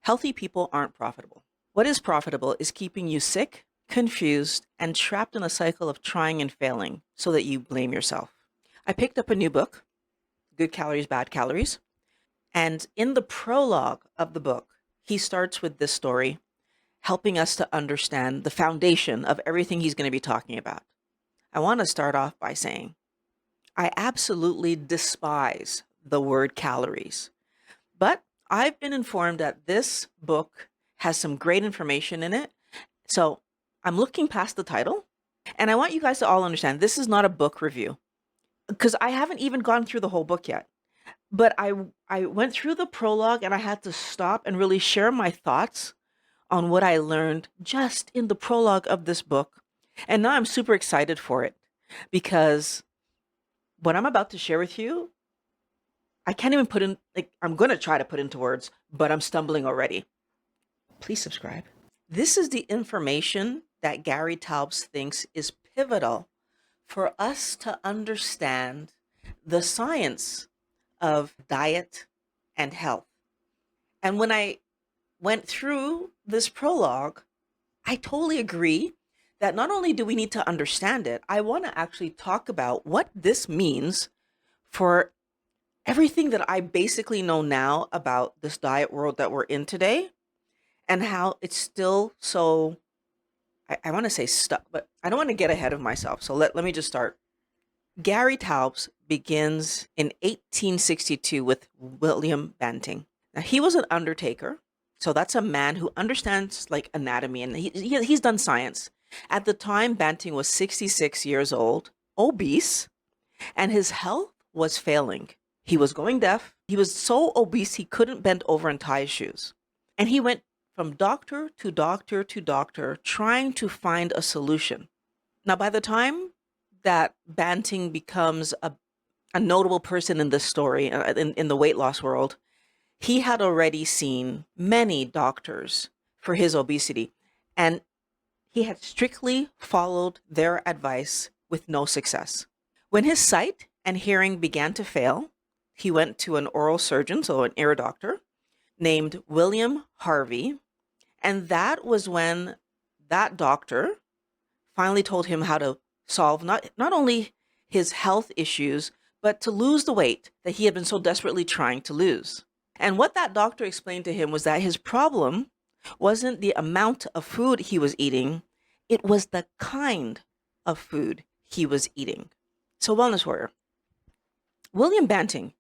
Healthy people aren't profitable. What is profitable is keeping you sick, confused, and trapped in a cycle of trying and failing so that you blame yourself. I picked up a new book, Good Calories, Bad Calories. And in the prologue of the book, he starts with this story, helping us to understand the foundation of everything he's going to be talking about. I want to start off by saying, I absolutely despise the word calories. But I've been informed that this book has some great information in it. So I'm looking past the title, and I want you guys to all understand this is not a book review because I haven't even gone through the whole book yet. But I went through the prologue and I had to stop and really share my thoughts on what I learned just in the prologue of this book. And now I'm super excited for it because what I'm about to share with you, I can't even put in, like, I'm going to try to put into words, but I'm stumbling already. Please subscribe. This is the information that Gary Taubes thinks is pivotal for us to understand the science of diet and health. And when I went through this prologue, I totally agree that not only do we need to understand it, I want to actually talk about what this means for everything that I basically know now about this diet world that we're in today and how it's still so, I want to say stuck, but I don't want to get ahead of myself. So let me just start. Gary Taubes begins in 1862 with William Banting. Now, he was an undertaker. So that's a man who understands like anatomy and he's done science. At the time, Banting was 66 years old, obese, and his health was failing. He was going deaf. He was so obese he couldn't bend over and tie his shoes. And he went from doctor to doctor to doctor trying to find a solution. Now, by the time that Banting becomes a notable person in this story, in the weight loss world, he had already seen many doctors for his obesity, and he had strictly followed their advice with no success. When his sight and hearing began to fail, he went to an oral surgeon, so an ear doctor, named William Harvey, and that was when that doctor finally told him how to solve not only his health issues, but to lose the weight that he had been so desperately trying to lose. And what that doctor explained to him was that his problem wasn't the amount of food he was eating, it was the kind of food he was eating. So, Wellness Warrior, William Banting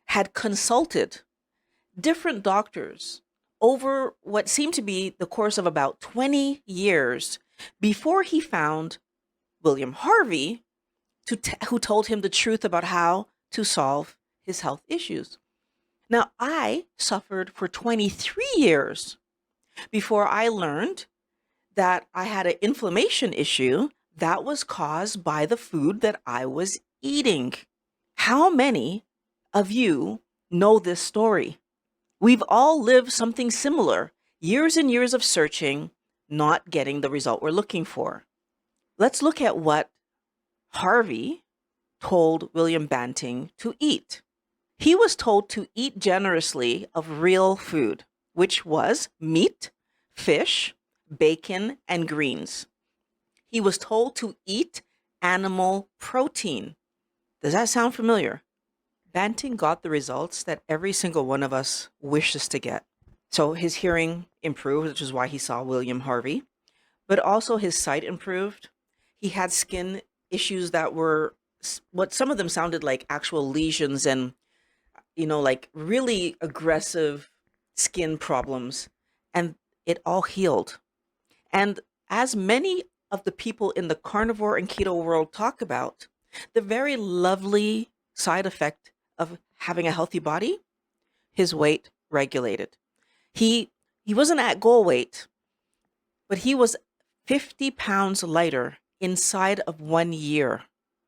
had consulted different doctors over what seemed to be the course of about 20 years before he found William Harvey, who told him the truth about how to solve his health issues. Now, I suffered for 23 years before I learned that I had an inflammation issue that was caused by the food that I was eating. How many of you know this story? We've all lived something similar, years and years of searching, not getting the result we're looking for. Let's look at what Harvey told William Banting to eat. He was told to eat generously of real food, which was meat, fish, bacon, and greens. He was told to eat animal protein. Does that sound familiar? Banting got the results that every single one of us wishes to get. So his hearing improved, which is why he saw William Harvey, but also his sight improved. He had skin issues that were what some of them sounded like actual lesions and, like really aggressive skin problems. And it all healed. And as many of the people in the carnivore and keto world talk about, the very lovely side effect of having a healthy body, his weight regulated. He wasn't at goal weight, but he was 50 pounds lighter inside of 1 year.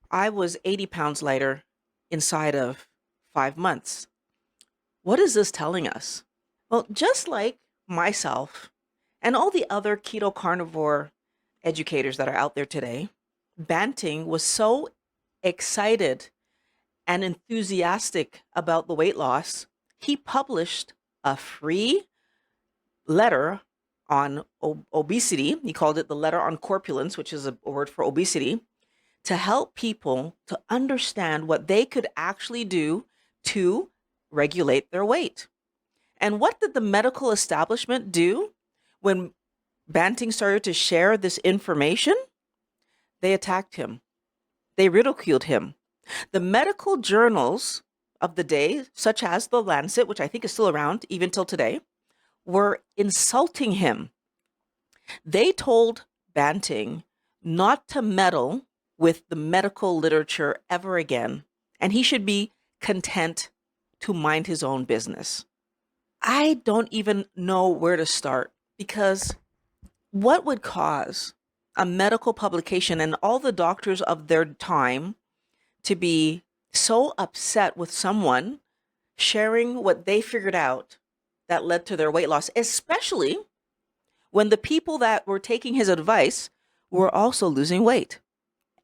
I was 80 pounds lighter inside of 5 months. What is this telling us? Well, just like myself and all the other keto carnivore educators that are out there today, Banting was so excited and enthusiastic about the weight loss, he published a free letter on obesity. He called it the letter on corpulence, which is a word for obesity, to help people to understand what they could actually do to regulate their weight. And what did the medical establishment do when Banting started to share this information? They attacked him. They ridiculed him. The medical journals of the day, such as The Lancet, which I think is still around even till today, were insulting him. They told Banting not to meddle with the medical literature ever again, and he should be content to mind his own business. I don't even know where to start, because what would cause a medical publication and all the doctors of their time to be so upset with someone sharing what they figured out that led to their weight loss, especially when the people that were taking his advice were also losing weight?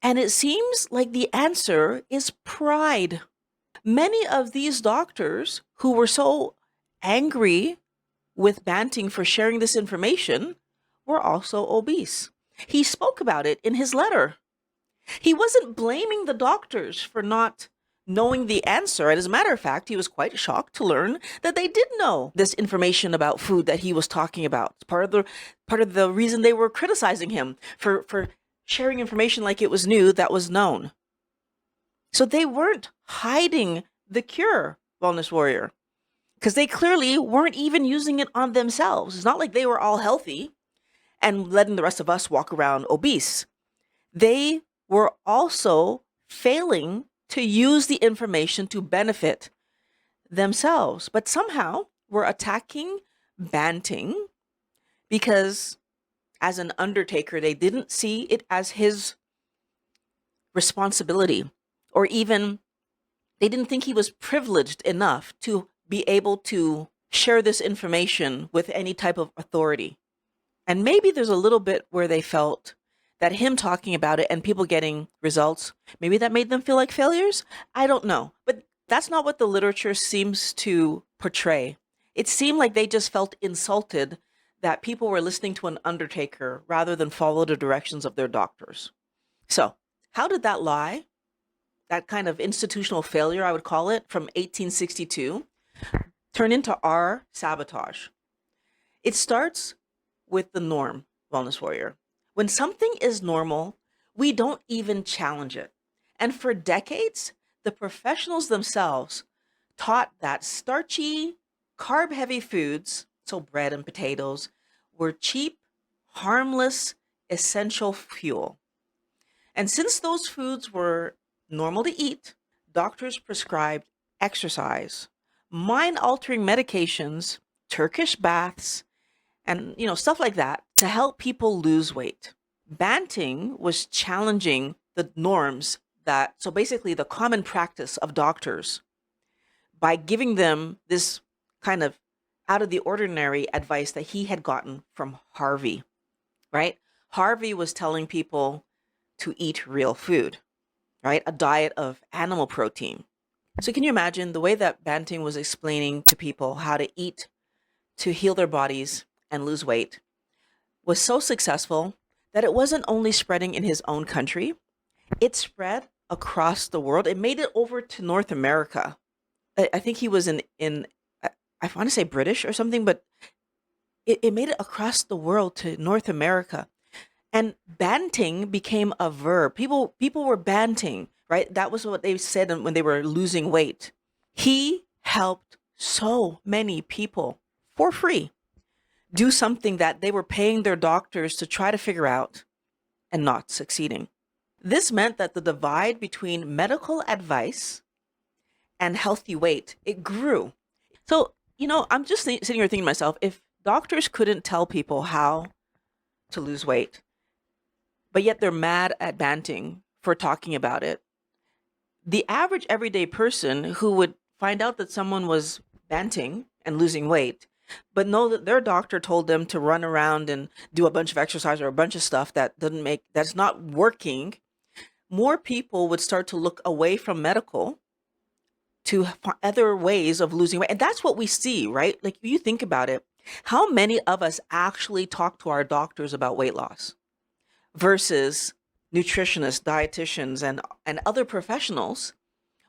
And it seems like the answer is pride. Many of these doctors who were so angry with Banting for sharing this information were also obese. He spoke about it in his letter. He wasn't blaming the doctors for not knowing the answer. And as a matter of fact, he was quite shocked to learn that they did know this information about food that he was talking about. It's part of the reason they were criticizing him for sharing information like it was new that was known. So they weren't hiding the cure, Wellness Warrior, because they clearly weren't even using it on themselves. It's not like they were all healthy and letting the rest of us walk around obese. They were also failing to use the information to benefit themselves, but somehow were attacking Banting because as an undertaker, they didn't see it as his responsibility, or even they didn't think he was privileged enough to be able to share this information with any type of authority. And maybe there's a little bit where they felt that him talking about it and people getting results, maybe that made them feel like failures. I don't know. But that's not what the literature seems to portray. It seemed like they just felt insulted that people were listening to an undertaker rather than follow the directions of their doctors. So how did that lie, that kind of institutional failure, I would call it, from 1862, turn into our sabotage? It starts with the norm, Wellness Warrior. When something is normal, we don't even challenge it. And for decades, the professionals themselves taught that starchy, carb-heavy foods, so bread and potatoes, were cheap, harmless, essential fuel. And since those foods were normal to eat, doctors prescribed exercise, mind-altering medications, Turkish baths, and stuff like that to help people lose weight. Banting was challenging the norms so basically the common practice of doctors by giving them this kind of out of the ordinary advice that he had gotten from Harvey, right? Harvey was telling people to eat real food, right? A diet of animal protein. So can you imagine the way that Banting was explaining to people how to eat to heal their bodies and lose weight was so successful that it wasn't only spreading in his own country, it spread across the world. It made it over to North America. I think he was in I want to say British or something, but it made it across the world to North America. And banting became a verb. People were banting, right? That was what they said when they were losing weight. He helped so many people for free do something that they were paying their doctors to try to figure out and not succeeding. This meant that the divide between medical advice and healthy weight, it grew. So, I'm just sitting here thinking to myself, if doctors couldn't tell people how to lose weight, but yet they're mad at Banting for talking about it, the average everyday person who would find out that someone was Banting and losing weight, but know that their doctor told them to run around and do a bunch of exercise or a bunch of stuff that's not working, more people would start to look away from medical to other ways of losing weight. And that's what we see, right? Like, if you think about it, How many of us actually talk to our doctors about weight loss versus nutritionists, dietitians, and other professionals,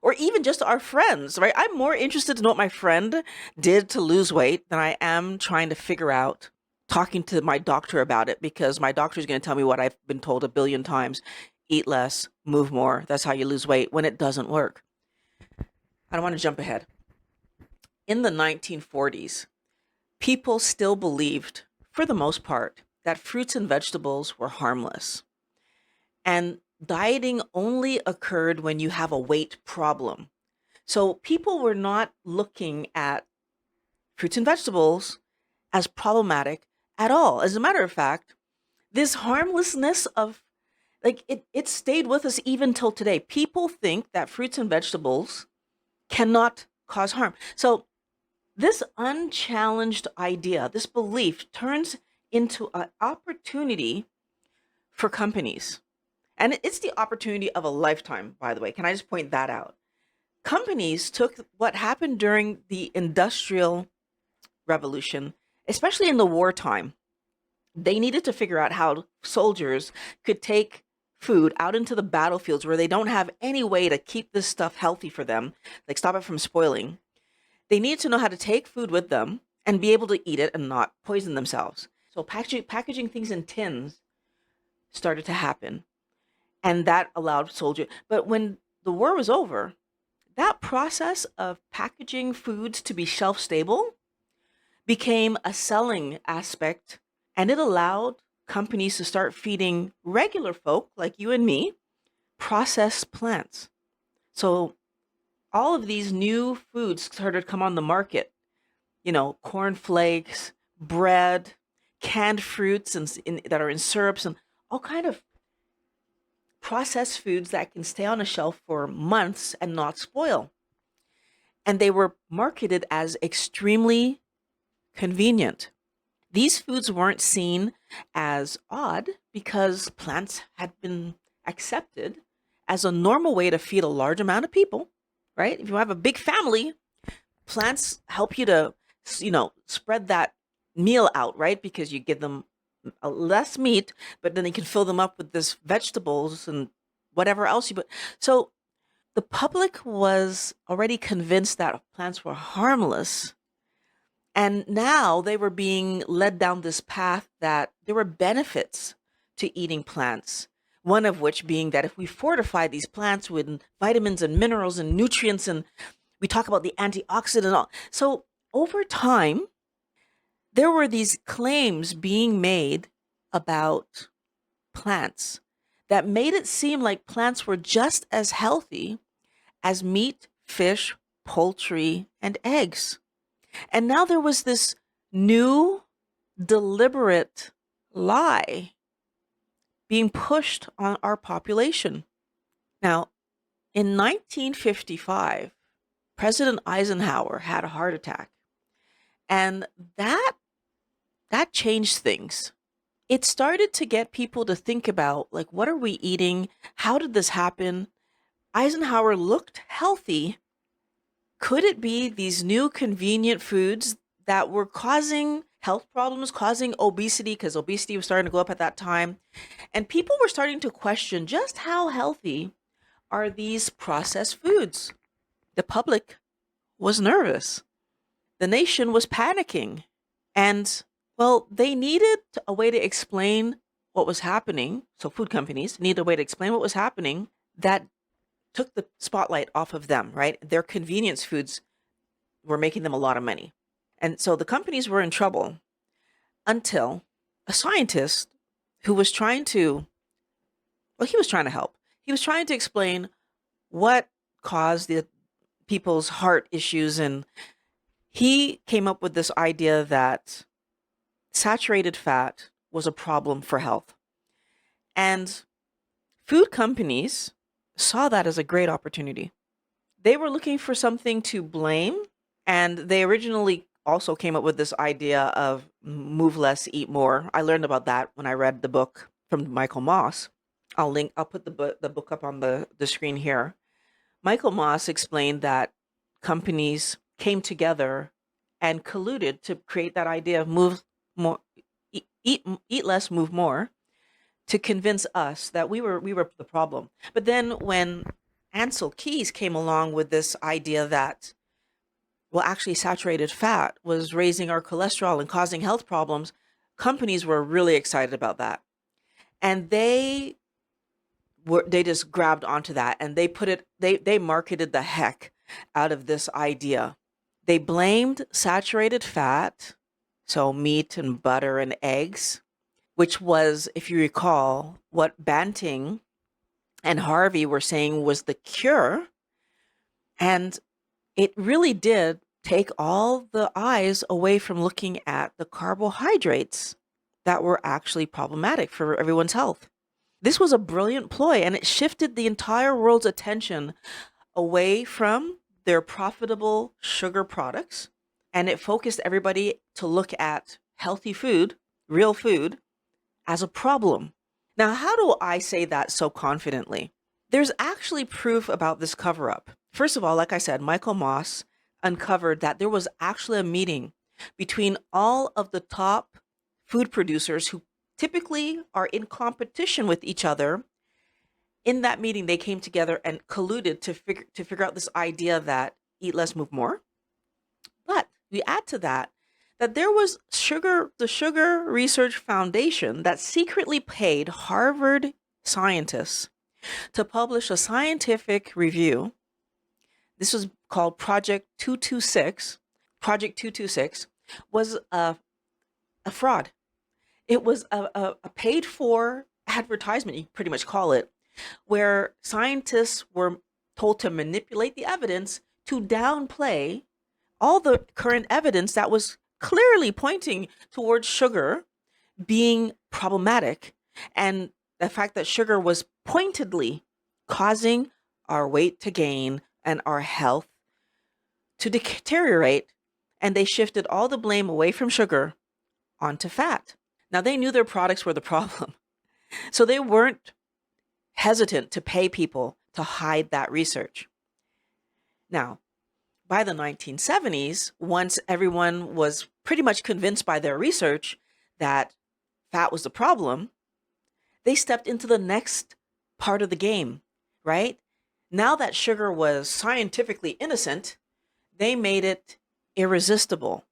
or even just our friends, right? I'm more interested to know what my friend did to lose weight than I am trying to figure out talking to my doctor about it, because my doctor is going to tell me what I've been told a billion times: eat less, move more. That's how you lose weight, when it doesn't work. I don't want to jump ahead. In the 1940s, people still believed, for the most part, that fruits and vegetables were harmless. And dieting only occurred when you have a weight problem. So people were not looking at fruits and vegetables as problematic at all. As a matter of fact, this harmlessness of, like, it stayed with us even till today. People think that fruits and vegetables cannot cause harm. So this unchallenged idea, this belief, turns into an opportunity for companies. And it's the opportunity of a lifetime, by the way. Can I just point that out? Companies took what happened during the Industrial Revolution, especially in the wartime. They needed to figure out how soldiers could take food out into the battlefields where they don't have any way to keep this stuff healthy for them, like stop it from spoiling. They needed to know how to take food with them and be able to eat it and not poison themselves. So packaging things in tins started to happen, and that allowed soldiers. But when the war was over, that process of packaging foods to be shelf stable became a selling aspect, and it allowed companies to start feeding regular folk like you and me processed plants. So all of these new foods started to come on the market, cornflakes, bread, canned fruits that are in syrups, and all kind of processed foods that can stay on a shelf for months and not spoil. And they were marketed as extremely convenient. These foods weren't seen as odd because plants had been accepted as a normal way to feed a large amount of people, right? If you have a big family, plants help you to, spread that meal out, right? Because you give them less meat, but then you can fill them up with this vegetables and whatever else you put. So the public was already convinced that plants were harmless. And now they were being led down this path that there were benefits to eating plants. One of which being that if we fortify these plants with vitamins and minerals and nutrients, and we talk about the antioxidant and all. So over time, there were these claims being made about plants that made it seem like plants were just as healthy as meat, fish, poultry, and eggs. And now there was this new deliberate lie being pushed on our population. Now, in 1955, President Eisenhower had a heart attack, and that changed things. It started to get people to think about, like, what are we eating? How did this happen? Eisenhower looked healthy. Could it be these new convenient foods that were causing health problems, causing obesity, because obesity was starting to go up at that time? And people were starting to question just how healthy are these processed foods. The public was nervous. The nation was panicking. And, well, they needed a way to explain what was happening. So food companies needed a way to explain what was happening that took the spotlight off of them, right? Their convenience foods were making them a lot of money. And so the companies were in trouble until a scientist who was trying to, well, he was trying to help. He was trying to explain what caused the people's heart issues. And he came up with this idea that saturated fat was a problem for health. And food companies saw that as a great opportunity. They were looking for something to blame, and they originally also came up with this idea of move less, eat more. I learned about that when I read the book from Michael Moss. I'll put the book up on the screen here. Michael Moss explained that companies came together and colluded to create that idea of move more, eat less, move more, to convince us that we were the problem. But then when Ansel Keys came along with this idea that, well, actually saturated fat was raising our cholesterol and causing health problems, companies were really excited about that. And they just grabbed onto that, and they marketed the heck out of this idea. They blamed saturated fat, so meat and butter and eggs, which was, if you recall, what Banting and Harvey were saying was the cure. And it really did take all the eyes away from looking at the carbohydrates that were actually problematic for everyone's health. This was a brilliant ploy, and it shifted the entire world's attention away from their profitable sugar products, and it focused everybody to look at healthy food, real food, as a problem. Now, how do I say that so confidently? There's actually proof about this cover up. First of all, like I said, Michael Moss uncovered that there was actually a meeting between all of the top food producers who typically are in competition with each other. In that meeting, they came together and colluded to figure out this idea that eat less, move more. But we add to that there was the Sugar Research Foundation that secretly paid Harvard scientists to publish a scientific review. This was called Project 226. Project 226 was a fraud. It was a paid for advertisement, you pretty much call it, where scientists were told to manipulate the evidence to downplay all the current evidence that was clearly pointing towards sugar being problematic, and the fact that sugar was pointedly causing our weight to gain and our health to deteriorate. And they shifted all the blame away from sugar onto fat. Now, they knew their products were the problem, so they weren't hesitant to pay people to hide that research. Now, by the 1970s, once everyone was pretty much convinced by their research that fat was the problem, they stepped into the next part of the game, right? Now that sugar was scientifically innocent, they made it irresistible.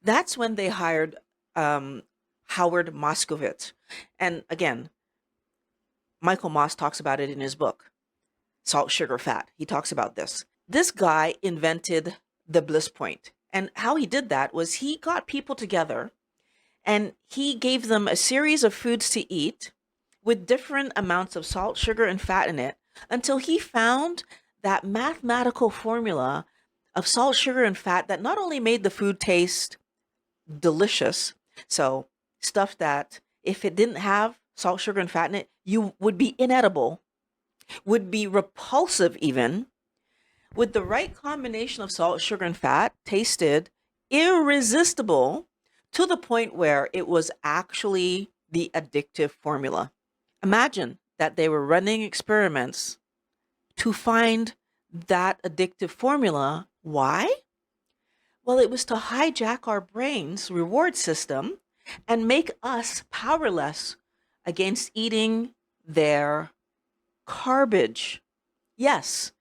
That's when they hired Howard Moskowitz. And again, Michael Moss talks about it in his book, Salt, Sugar, Fat. He talks about this. This guy invented the bliss point. And how he did that was he got people together and he gave them a series of foods to eat with different amounts of salt, sugar, and fat in it until he found that mathematical formula of salt, sugar, and fat that not only made the food taste delicious, so stuff that if it didn't have salt, sugar, and fat in it, you would be inedible, would be repulsive even, with the right combination of salt, sugar, and fat, tasted irresistible to the point where it was actually the addictive formula. Imagine that they were running experiments to find that addictive formula. Why? Well, it was to hijack our brain's reward system and make us powerless against eating their garbage. Yes,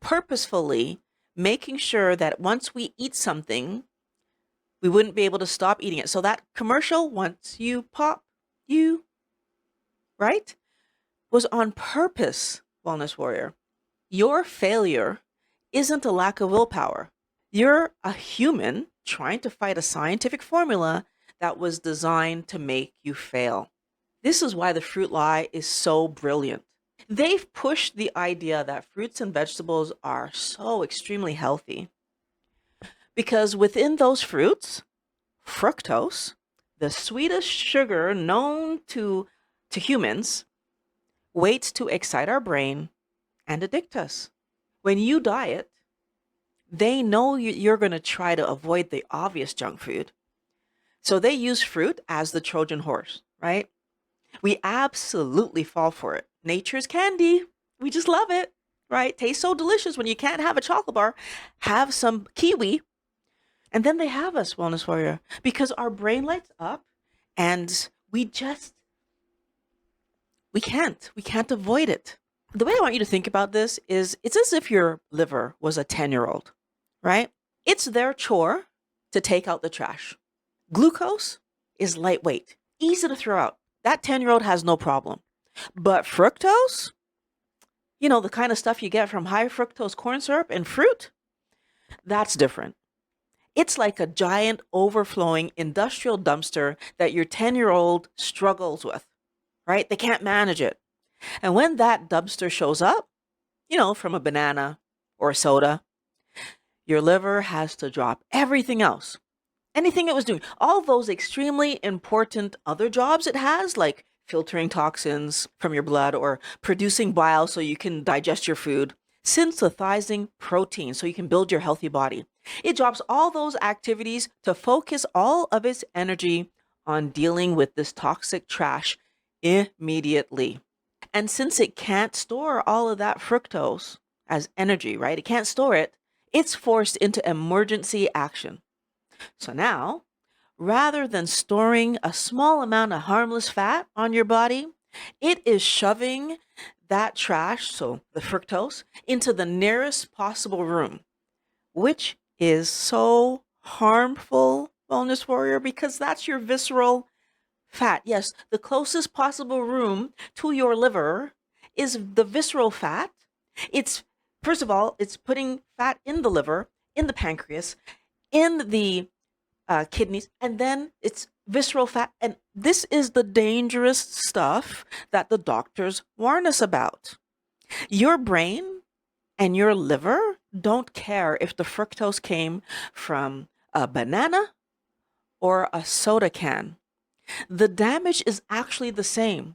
purposefully making sure that once we eat something, we wouldn't be able to stop eating it. So that commercial, once you pop, you, right, was on purpose, Wellness Warrior. Your failure isn't a lack of willpower. You're a human trying to fight a scientific formula that was designed to make you fail. This is why the fruit lie is so brilliant. They've pushed the idea that fruits and vegetables are so extremely healthy because within those fruits, fructose, the sweetest sugar known to humans, waits to excite our brain and addict us. When you diet, they know you're going to try to avoid the obvious junk food. So they use fruit as the Trojan horse, right? We absolutely fall for it. Nature's candy. We just love it, right? Tastes so delicious when you can't have a chocolate bar. Have some kiwi. And then they have us, Wellness Warrior, because our brain lights up and we can't avoid it. The way I want you to think about this is it's as if your liver was a 10-year-old, right? It's their chore to take out the trash. Glucose is lightweight, easy to throw out. That 10-year-old has no problem. But fructose, the kind of stuff you get from high fructose corn syrup and fruit, that's different. It's like a giant overflowing industrial dumpster that your 10-year-old struggles with, right? They can't manage it. And when that dumpster shows up, from a banana or a soda, your liver has to drop everything else. Anything it was doing, all those extremely important other jobs it has, like filtering toxins from your blood or producing bile so you can digest your food, synthesizing protein so you can build your healthy body. It drops all those activities to focus all of its energy on dealing with this toxic trash immediately. And since it can't store all of that fructose as energy, right? It can't store it. It's forced into emergency action. So now, rather than storing a small amount of harmless fat on your body, it is shoving that trash, so the fructose, into the nearest possible room, which is so harmful, Wellness Warrior, because that's your visceral fat. Yes, the closest possible room to your liver is the visceral fat. It's, first of all, it's putting fat in the liver, in the pancreas, in the kidneys, and then it's visceral fat. And this is the dangerous stuff that the doctors warn us about. Your brain and your liver don't care if the fructose came from a banana or a soda can. The damage is actually the same.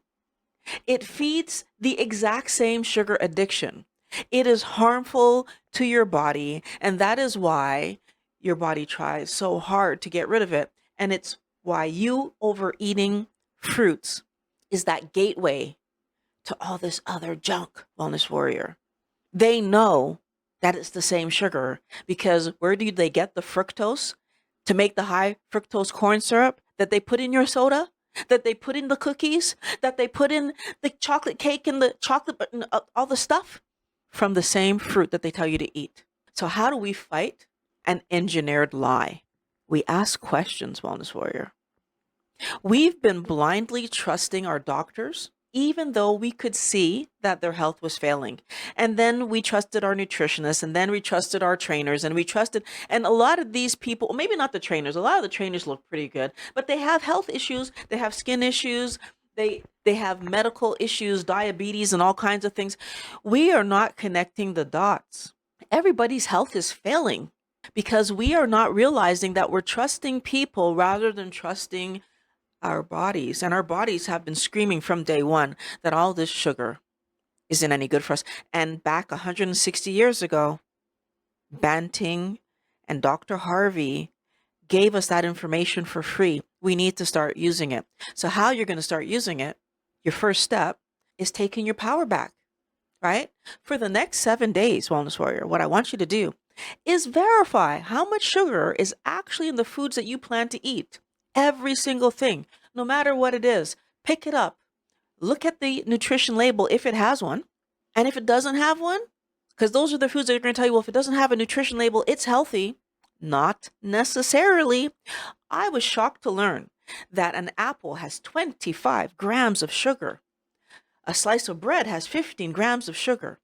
It feeds the exact same sugar addiction. It is harmful to your body, and that is why your body tries so hard to get rid of it. And it's why you overeating fruits is that gateway to all this other junk, Wellness Warrior. They know that it's the same sugar because where do they get the fructose to make the high fructose corn syrup that they put in your soda, that they put in the cookies, that they put in the chocolate cake and the chocolate, all the stuff from the same fruit that they tell you to eat. So how do we fight an engineered lie? We ask questions, Wellness Warrior. We've been blindly trusting our doctors, even though we could see that their health was failing. And then we trusted our nutritionists, and then we trusted our trainers, and and a lot of these people, maybe not the trainers, a lot of the trainers look pretty good, but they have health issues, they have skin issues, they have medical issues, diabetes, and all kinds of things. We are not connecting the dots. Everybody's health is failing because we are not realizing that we're trusting people rather than trusting our bodies. And our bodies have been screaming from day one that all this sugar isn't any good for us. And back 160 years ago, Banting and Dr. Harvey gave us that information for free. We need to start using it. So how you're going to start using it, your first step is taking your power back, right? For the next 7 days, Wellness Warrior, what I want you to do is verify how much sugar is actually in the foods that you plan to eat. Every single thing, no matter what it is, pick it up. Look at the nutrition label if it has one. And if it doesn't have one, because those are the foods that are going to tell you, well, if it doesn't have a nutrition label, it's healthy. Not necessarily. I was shocked to learn that an apple has 25 grams of sugar. A slice of bread has 15 grams of sugar.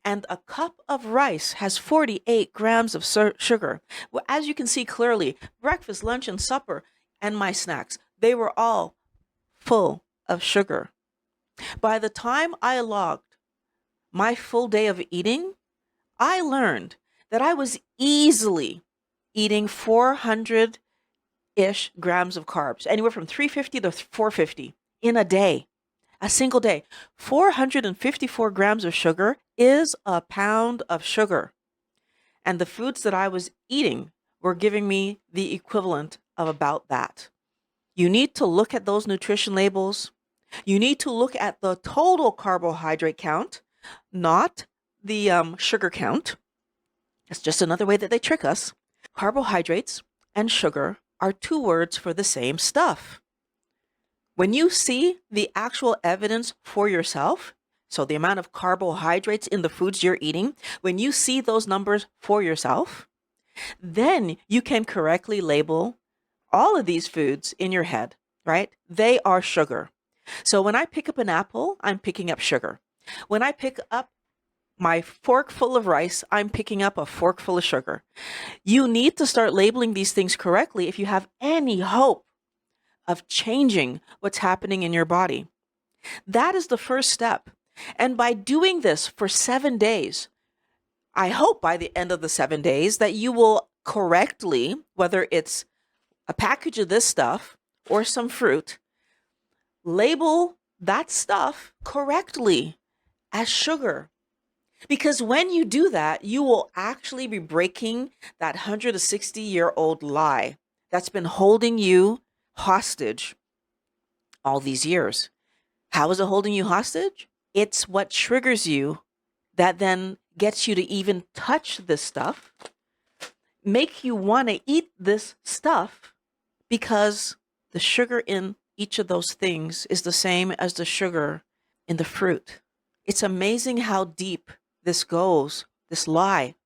And a cup of rice has 48 grams of sugar. Well, as you can see clearly, breakfast, lunch, and supper, and my snacks, they were all full of sugar. By the time I logged my full day of eating, I learned that I was easily eating 400-ish grams of carbs, anywhere from 350 to 450 in a day, a single day. 454 grams of sugar is a pound of sugar. And the foods that I was eating were giving me the equivalent of about that. You need to look at those nutrition labels. You need to look at the total carbohydrate count, not the sugar count. It's just another way that they trick us. Carbohydrates and sugar are two words for the same stuff. When you see the actual evidence for yourself, so the amount of carbohydrates in the foods you're eating, when you see those numbers for yourself, then you can correctly label all of these foods in your head, right? They are sugar. So when I pick up an apple, I'm picking up sugar. When I pick up my fork full of rice, I'm picking up a fork full of sugar. You need to start labeling these things correctly if you have any hope of changing what's happening in your body. That is the first step. And by doing this for 7 days, I hope by the end of the 7 days that you will correctly, whether it's a package of this stuff or some fruit, label that stuff correctly as sugar. Because when you do that, you will actually be breaking that 160-year-old lie that's been holding you hostage all these years. How is it holding you hostage? It's what triggers you that then gets you to even touch this stuff, make you want to eat this stuff, because the sugar in each of those things is the same as the sugar in the fruit. It's amazing how deep this goes, this lie.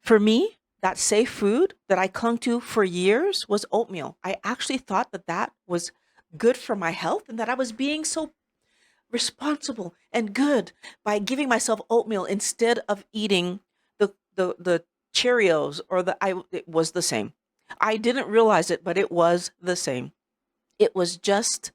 For me, that safe food that I clung to for years was oatmeal. I actually thought that that was good for my health and that I was being so responsible and good by giving myself oatmeal instead of eating the Cheerios or it was the same. I didn't realize it, but it was the same. It was just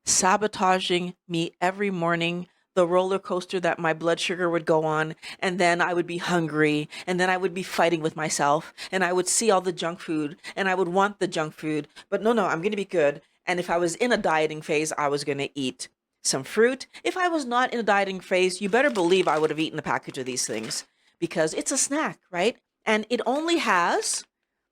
sabotaging me every morning, the roller coaster that my blood sugar would go on, and then I would be hungry, and then I would be fighting with myself, and I would see all the junk food, and I would want the junk food, but no, I'm going to be good. And if I was in a dieting phase, I was going to eat some fruit. If I was not in a dieting phase, you better believe I would have eaten a package of these things because it's a snack, right? And it only has,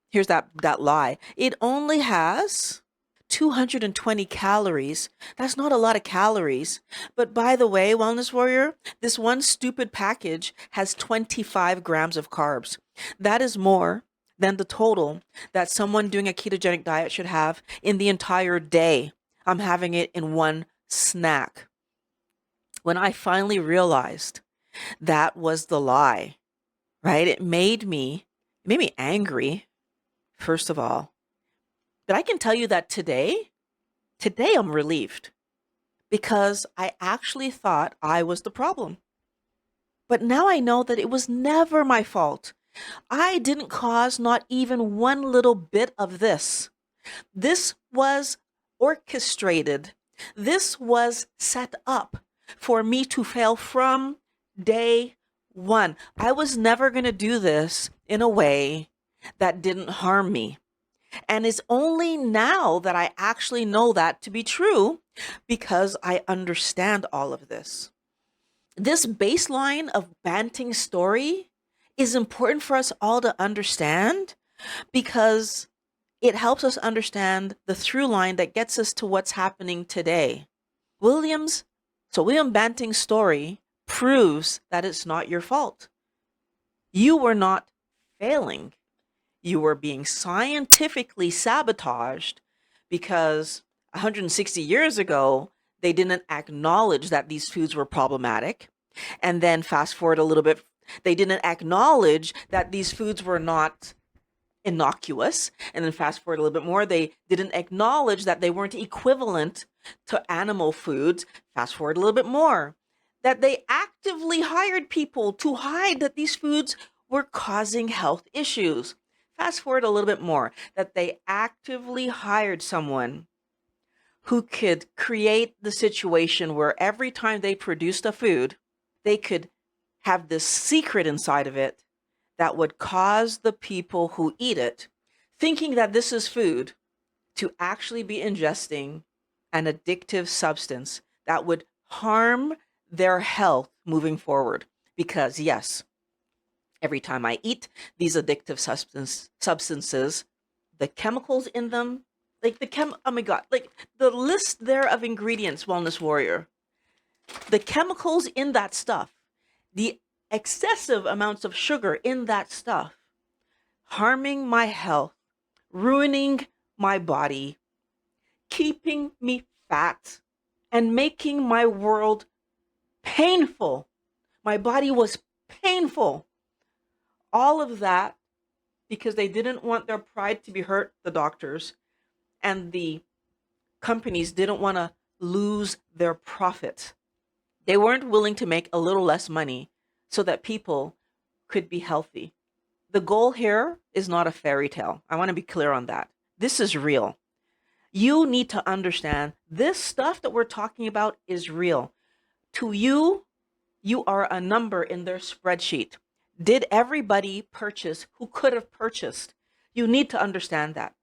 here's that lie, it only has 220 calories. That's not a lot of calories. But by the way, Wellness Warrior, this one stupid package has 25 grams of carbs. That is more than the total that someone doing a ketogenic diet should have in the entire day. I'm having it in one snack. When I finally realized that was the lie, right? It made me angry, first of all. But I can tell you that today I'm relieved because I actually thought I was the problem. But now I know that it was never my fault. I didn't cause not even one little bit of this. This was orchestrated. This was set up for me to fail from day one. I was never going to do this in a way that didn't harm me. And it's only now that I actually know that to be true because I understand all of this. This baseline of Banting story is important for us all to understand because it helps us understand the through line that gets us to what's happening today. William Banting's story proves that it's not your fault. You were not failing. You were being scientifically sabotaged because 160 years ago, they didn't acknowledge that these foods were problematic. And then fast forward a little bit, they didn't acknowledge that these foods were not innocuous. And then fast forward a little bit more, they didn't acknowledge that they weren't equivalent to animal foods. Fast forward a little bit more, that they actively hired people to hide that these foods were causing health issues. Fast forward a little bit more, that they actively hired someone who could create the situation where every time they produced a food, they could have this secret inside of it that would cause the people who eat it, thinking that this is food, to actually be ingesting an addictive substance that would harm their health moving forward. Because yes, every time I eat these addictive substances, the chemicals in them, oh my God, like the list there of ingredients, Wellness Warrior, the chemicals in that stuff, the excessive amounts of sugar in that stuff, harming my health, ruining my body, keeping me fat, and making my world painful. My body was painful. All of that because they didn't want their pride to be hurt, the doctors, and the companies didn't want to lose their profit. They weren't willing to make a little less money so that people could be healthy. The goal here is not a fairy tale. I want to be clear on that. This is real. You need to understand this stuff that we're talking about is real. To you, you are a number in their spreadsheet. Did everybody purchase who could have purchased? You need to understand that.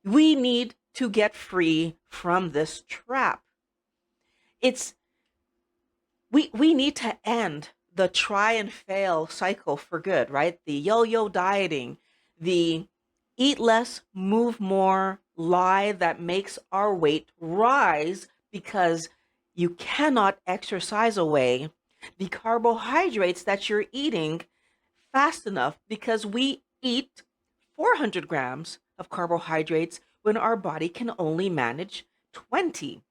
We need to get free from this trap. We need to end the try and fail cycle for good, right? The yo-yo dieting, the eat less, move more lie that makes our weight rise because you cannot exercise away the carbohydrates that you're eating fast enough, because we eat 400 grams of carbohydrates when our body can only manage 20.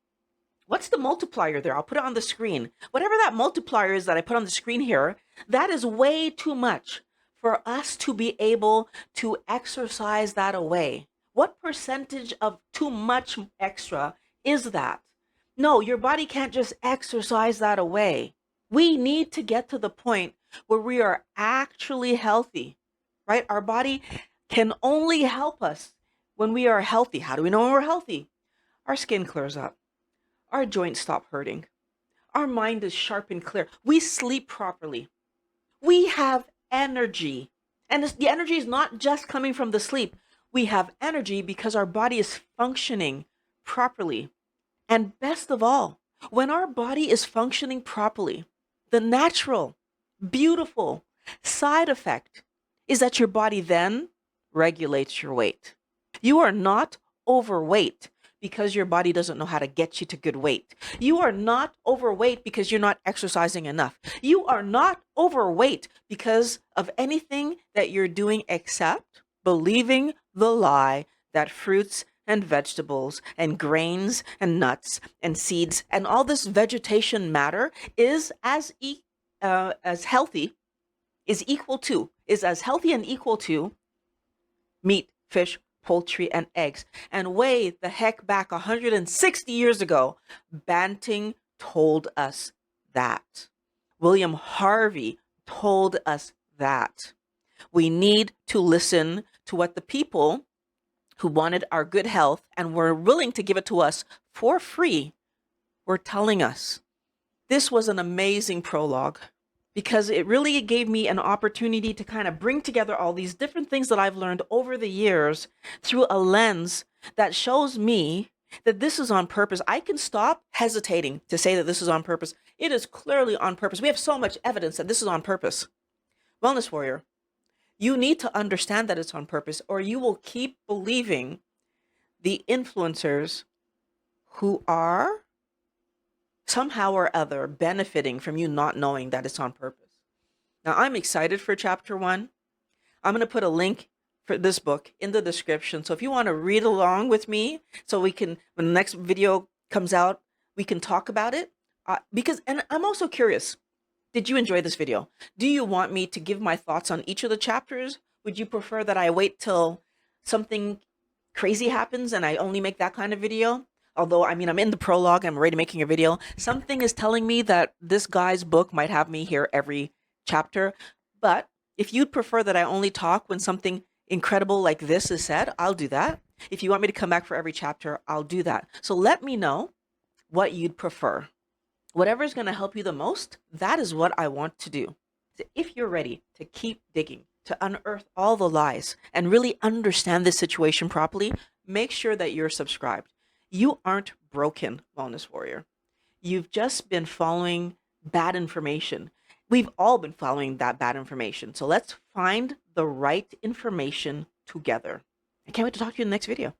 What's the multiplier there? I'll put it on the screen. Whatever that multiplier is that I put on the screen here, that is way too much for us to be able to exercise that away. What percentage of too much extra is that? No, your body can't just exercise that away. We need to get to the point where we are actually healthy, right? Our body can only help us when we are healthy. How do we know when we're healthy? Our skin clears up. Our joints stop hurting. Our mind is sharp and clear. We sleep properly. We have energy. And the energy is not just coming from the sleep. We have energy because our body is functioning properly. And best of all, when our body is functioning properly, the natural, beautiful side effect is that your body then regulates your weight. You are not overweight because your body doesn't know how to get you to good weight. You are not overweight because you're not exercising enough. You are not overweight because of anything that you're doing except believing the lie that fruits and vegetables and grains and nuts and seeds and all this vegetation matter is as healthy, is as healthy and equal to meat, fish, poultry, and eggs. And way the heck back 160 years ago, Banting told us that. William Harvey told us that. We need to listen to what the people who wanted our good health and were willing to give it to us for free were telling us. This was an amazing prologue because it really gave me an opportunity to kind of bring together all these different things that I've learned over the years through a lens that shows me that this is on purpose. I can stop hesitating to say that this is on purpose. It is clearly on purpose. We have so much evidence that this is on purpose. Wellness warrior, you need to understand that it's on purpose, or you will keep believing the influencers who are somehow or other benefiting from you not knowing that it's on purpose. Now, I'm excited for chapter 1. I'm going to put a link for this book in the description. So if you want to read along with me, so we can, when the next video comes out, we can talk about it. And I'm also curious, did you enjoy this video? Do you want me to give my thoughts on each of the chapters? Would you prefer that I wait till something crazy happens and I only make that kind of video? Although, I mean, I'm in the prologue, I'm already making a video. Something is telling me that this guy's book might have me here every chapter. But if you'd prefer that I only talk when something incredible like this is said, I'll do that. If you want me to come back for every chapter, I'll do that. So let me know what you'd prefer. Whatever is going to help you the most, that is what I want to do. So if you're ready to keep digging, to unearth all the lies and really understand this situation properly, make sure that you're subscribed. You aren't broken, Wellness Warrior. You've just been following bad information. We've all been following that bad information. So let's find the right information together. I can't wait to talk to you in the next video.